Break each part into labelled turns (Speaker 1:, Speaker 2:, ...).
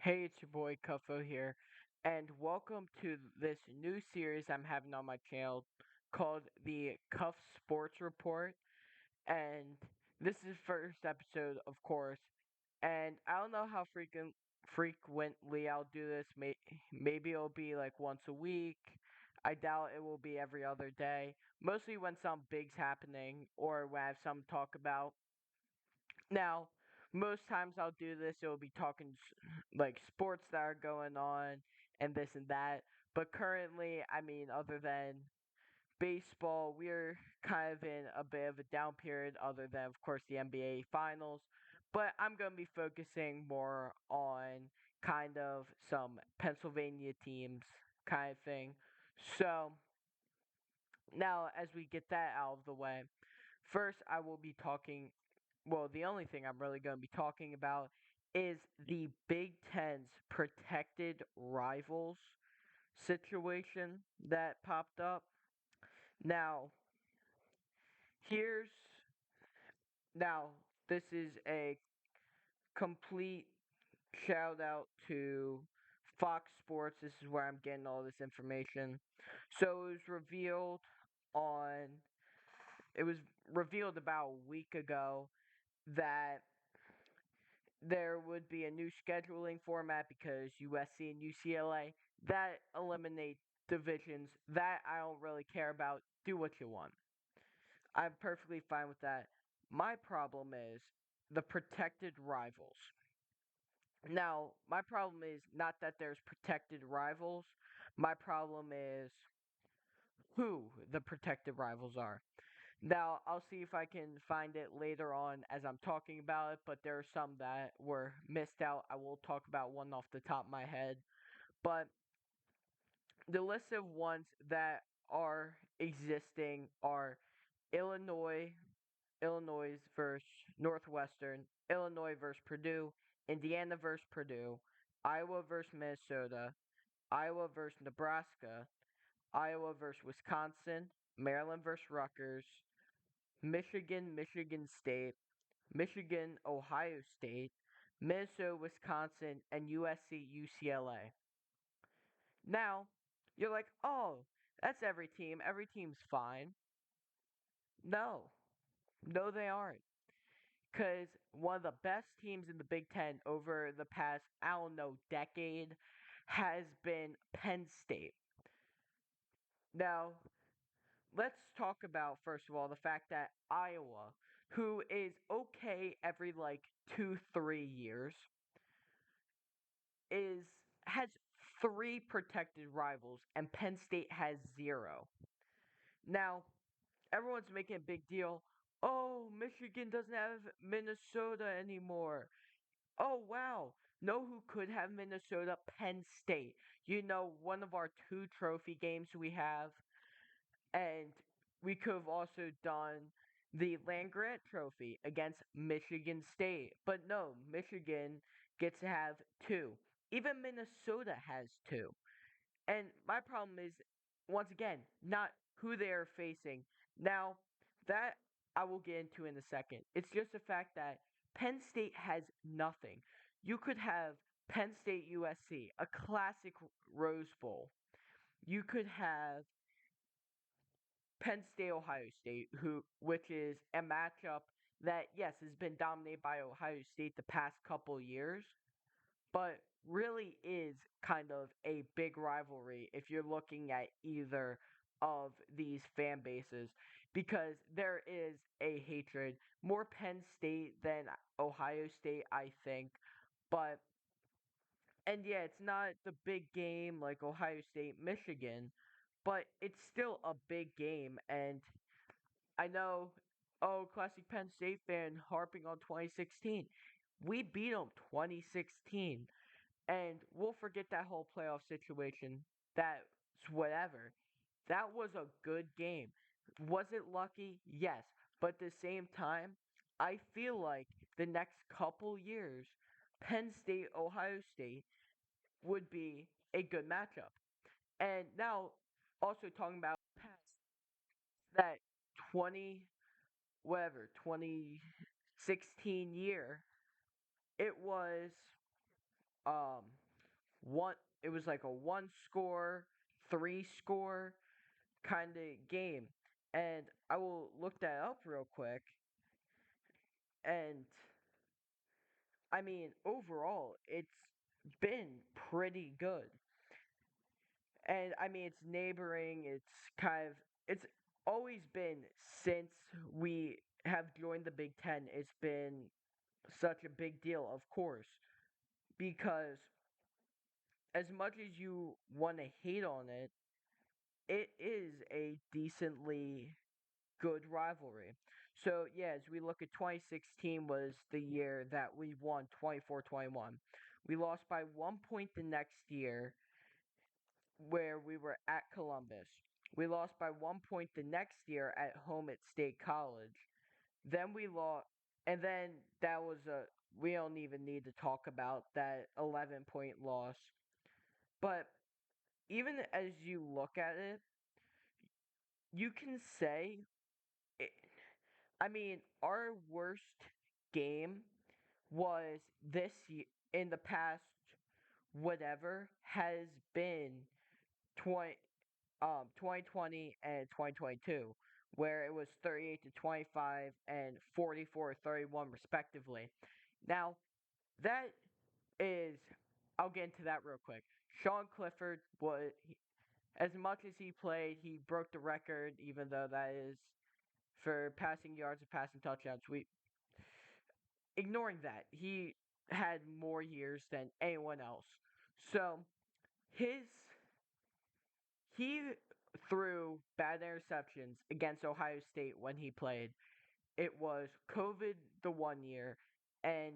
Speaker 1: Hey, it's your boy Cuffo here, and welcome to this new series I'm having on my channel called the Cuff Sports Report. And this is first episode, of course. And I don't know how frequently I'll do this. Maybe it'll be like once a week. I doubt it will be every other day. Mostly when some big's happening or when I have something to talk about. Now, most times I'll do this, it will be talking like sports that are going on and this and that. But currently, I mean, other than baseball, we're kind of in a bit of a down period, other than, of course, the NBA Finals. But I'm going to be focusing more on kind of some Pennsylvania teams kind of thing. So, now as we get that out of the way, first I will be the only thing I'm really going to be talking about is the Big Ten's protected rivals situation that popped up. Now, here's now this is a complete shout out to Fox Sports. This is where I'm getting all this information. So on it was revealed about a week ago that there would be a new scheduling format because USC and UCLA that eliminate divisions that I don't really care about. Do what you want. I'm perfectly fine with that. My problem is the protected rivals. Now, my problem is not that there's protected rivals. My problem is who the protected rivals are. Now, I'll see if I can find it later on as I'm talking about it, but there are some that were missed out. I will talk about one off the top of my head. But the list of ones that are existing are Illinois, Illinois versus Northwestern, Illinois versus Purdue, Indiana versus Purdue, Iowa versus Minnesota, Iowa versus Nebraska, Iowa versus Wisconsin, Maryland versus Rutgers, Michigan, Michigan State, Michigan, Ohio State, Minnesota, Wisconsin, and USC, UCLA. Now, you're like, oh, that's every team. Every team's fine. No, no, they aren't. Because one of the best teams in the Big Ten over the past, I don't know, decade has been Penn State. Now, let's talk about, first of all, the fact that Iowa, who is okay every like 2, 3 years, is has three protected rivals and Penn State has zero. Now, everyone's making a big deal. Oh, Michigan doesn't have Minnesota anymore. Oh, wow. Know who could have Minnesota? Penn State. You know, one of our two trophy games we have. And we could have also done the Land Grant Trophy against Michigan State. But no, Michigan gets to have two. Even Minnesota has two. And my problem is, once again, not who they are facing. Now, that I will get into in a second. It's just the fact that Penn State has nothing. You could have Penn State USC, a classic Rose Bowl. You could have Penn State Ohio State, which is a matchup that yes has been dominated by Ohio State the past couple years, but really is kind of a big rivalry if you're looking at either of these fan bases because there is a hatred more Penn State than Ohio State, I think, but and yeah, it's not the big game like Ohio State Michigan, but it's still a big game. And I know, oh, classic Penn State fan harping on 2016. We beat them 2016, and we'll forget that whole playoff situation. That's whatever. That was a good game. Was it lucky? Yes. But at the same time, I feel like the next couple years, Penn State, Ohio State would be a good matchup. And now, also talking about past that 20 whatever 2016 year, it was um one it was like a one score, three score kind of game. And I will look that up real quick. And I mean, overall, it's been pretty good. And I mean, it's neighboring, it's always been since we have joined the Big Ten, it's been such a big deal, of course, because as much as you want to hate on it, it is a decently good rivalry. So, yeah, as we look at 2016 was the year that we won 24-21. We lost by 1 point the next year where we were at Columbus. We lost by 1 point the next year at home at State College. Then we lost, and then that was we don't even need to talk about that 11-point loss. But even as you look at it, you can say, it, I mean, our worst game was this year, in the past, whatever, has been 20, 2020 and 2022, where it was 38 to 25 and 44-31 respectively. Now, that is, I'll get into that real quick. Sean Clifford was, as much as he played, he broke the record, even though that is for passing yards and passing touchdowns. We ignoring that, he had more years than anyone else. So his he threw bad interceptions against Ohio State when he played. It was COVID the one year, and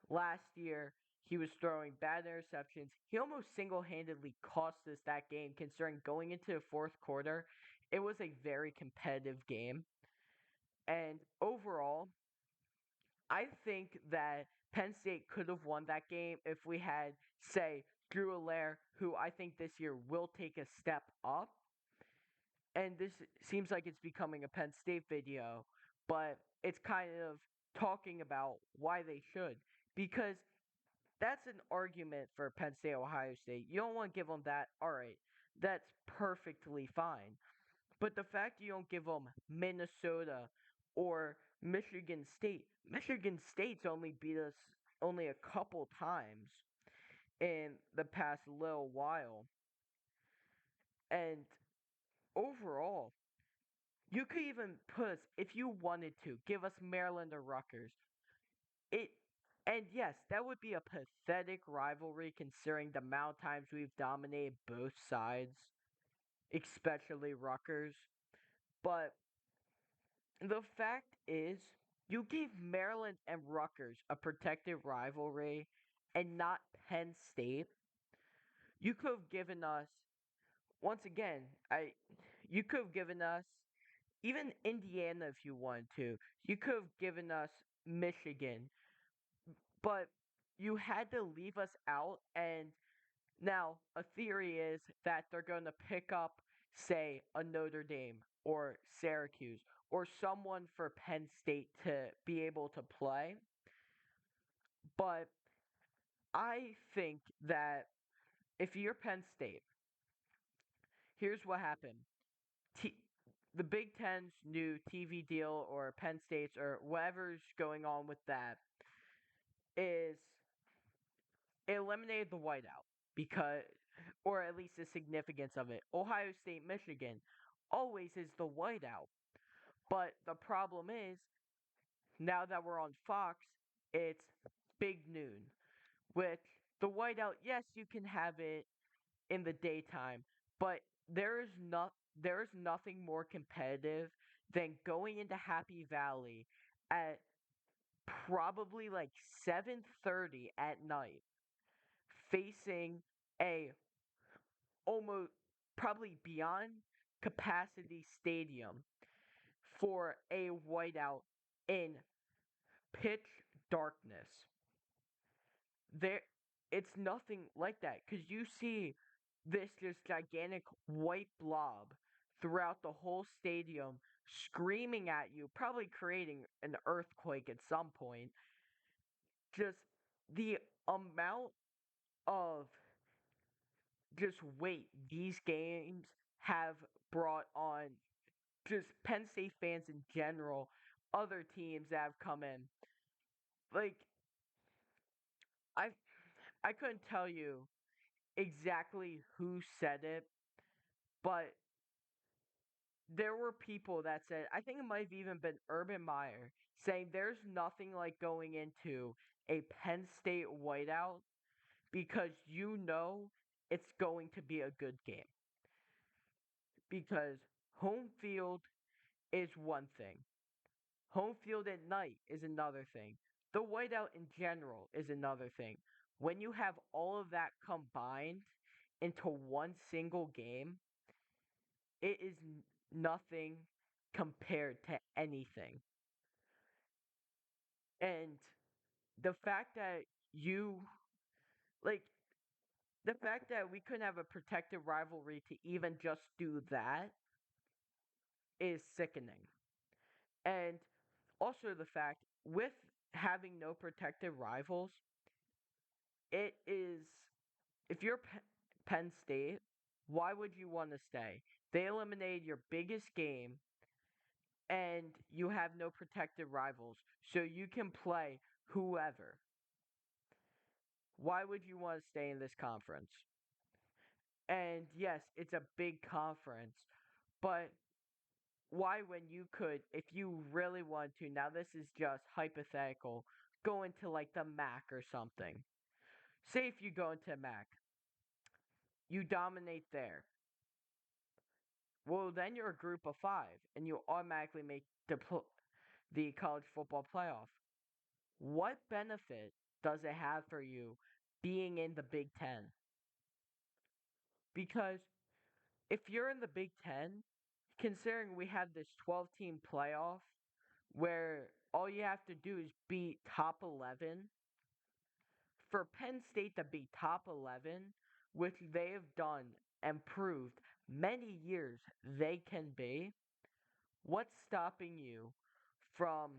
Speaker 1: last year he was throwing bad interceptions. He almost single handedly cost us that game, considering going into the fourth quarter, it was a very competitive game. And overall, I think that Penn State could have won that game if we had, say, Drew Allaire, who I think this year will take a step up. And this seems like it's becoming a Penn State video, but it's kind of talking about why they should. Because that's an argument for Penn State, Ohio State. You don't want to give them that. All right, that's perfectly fine. But the fact you don't give them Minnesota or Michigan State's only beat us only a couple times in the past little while. And overall, you could even put us, if you wanted to, give us Maryland or Rutgers. It and yes, that would be a pathetic rivalry considering the amount of times we've dominated both sides, especially Rutgers. But the fact is, you gave Maryland and Rutgers a protected rivalry and not Penn State. You could have given us, once again, you could have given us even Indiana if you wanted to. You could have given us Michigan, but you had to leave us out. And now a theory is that they're going to pick up, say, a Notre Dame or Syracuse or someone for Penn State to be able to play. But I think that if you're Penn State, here's what happened. T- the Big Ten's new TV deal or Penn State's or whatever's going on with that is it eliminated the whiteout because, or at least the significance of it. Ohio State, Michigan always is the whiteout. But the problem is, now that we're on Fox, it's big noon. Which the whiteout, yes, you can have it in the daytime, but there is nothing more competitive than going into Happy Valley at probably like 7:30 at night, facing a almost probably beyond capacity stadium for a whiteout in pitch darkness. There it's nothing like that because you see this just gigantic white blob throughout the whole stadium screaming at you, probably creating an earthquake at some point. Just the amount of just wait, these games have brought on just Penn State fans in general, other teams that have come in. Like I I couldn't tell you exactly who said it, but there were people that said, I think it might have even been Urban Meyer, saying there's nothing like going into a Penn State whiteout because you know it's going to be a good game. Because home field is one thing, home field at night is another thing, the whiteout in general is another thing. When you have all of that combined into one single game, it is nothing compared to anything. And the fact that you like the fact that we couldn't have a protected rivalry to even just do that is sickening. And also the fact with having no protected rivals, it is if you're Penn State, why would you want to stay? They eliminated your biggest game and you have no protected rivals, so you can play whoever. Why would you want to stay in this conference? And yes, it's a big conference, but why when you could, if you really want to, now this is just hypothetical, go into like the MAC or something. Say if you go into MAC, you dominate there. Well, then you're a group of five, and you automatically make the college football playoff. What benefit does it have for you being in the Big Ten? Because if you're in the Big Ten, considering we have this 12-team playoff where all you have to do is beat top 11, for Penn State to be top 11, which they have done and proved many years they can be, what's stopping you from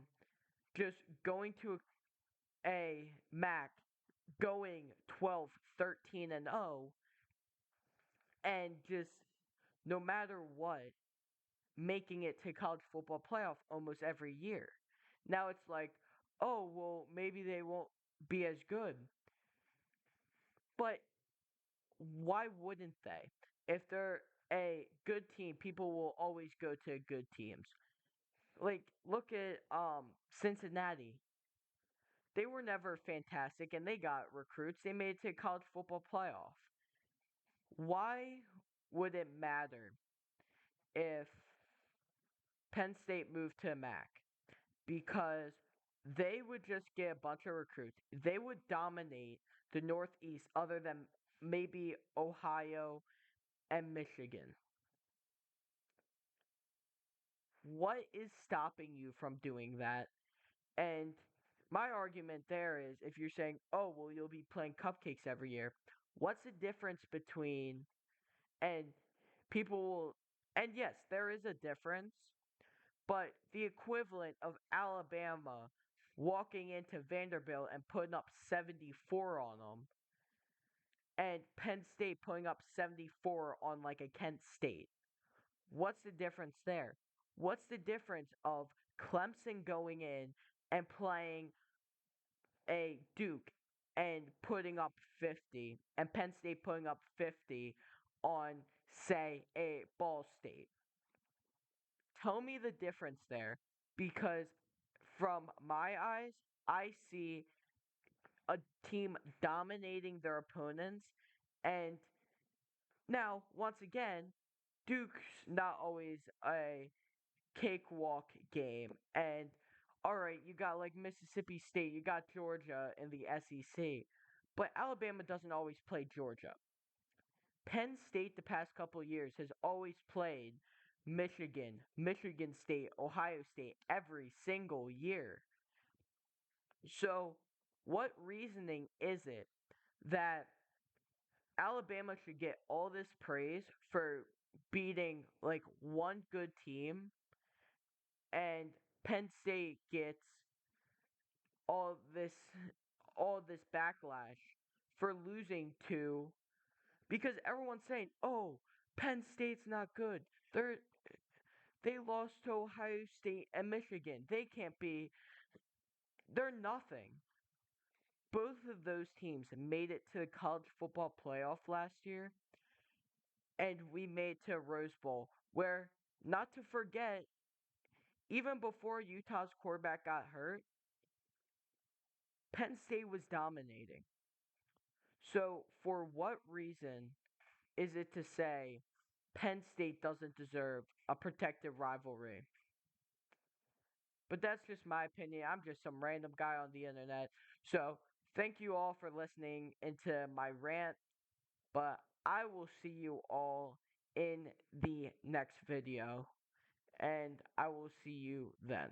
Speaker 1: just going to a MAC, going 12, 13, and 0, and just no matter what, making it to college football playoff almost every year? Now it's like, oh, well, maybe they won't be as good. But why wouldn't they? If they're a good team, people will always go to good teams. Like look at Cincinnati. They were never fantastic and they got recruits. They made it to college football playoff. Why would it matter if Penn State moved to a MAC? Because they would just get a bunch of recruits. They would dominate the Northeast other than maybe Ohio and Michigan. What is stopping you from doing that? And my argument there is if you're saying, oh, well, you'll be playing cupcakes every year, what's the difference between, and people will, and yes, there is a difference, but the equivalent of Alabama walking into Vanderbilt and putting up 74 on them, and Penn State putting up 74 on like a Kent State. What's the difference there? What's the difference of Clemson going in and playing a Duke and putting up 50, and Penn State putting up 50 on, say, a Ball State? Tell me the difference there because from my eyes, I see a team dominating their opponents. And now, once again, Duke's not always a cakewalk game. And all right, you got like Mississippi State, you got Georgia in the SEC, but Alabama doesn't always play Georgia. Penn State the past couple of years has always played Michigan, Michigan State, Ohio State every single year. So, what reasoning is it that Alabama should get all this praise for beating like one good team and Penn State gets all this all this backlash for losing to, because everyone's saying, "Oh, Penn State's not good. They lost to Ohio State and Michigan. They can't be. They're nothing." Both of those teams made it to the college football playoff last year, and we made to Rose Bowl, where, not to forget, even before Utah's quarterback got hurt, Penn State was dominating. So, for what reason is it to say Penn State doesn't deserve a protected rivalry? But that's just my opinion. I'm just some random guy on the internet. So, thank you all for listening into my rant. But I will see you all in the next video. And I will see you then.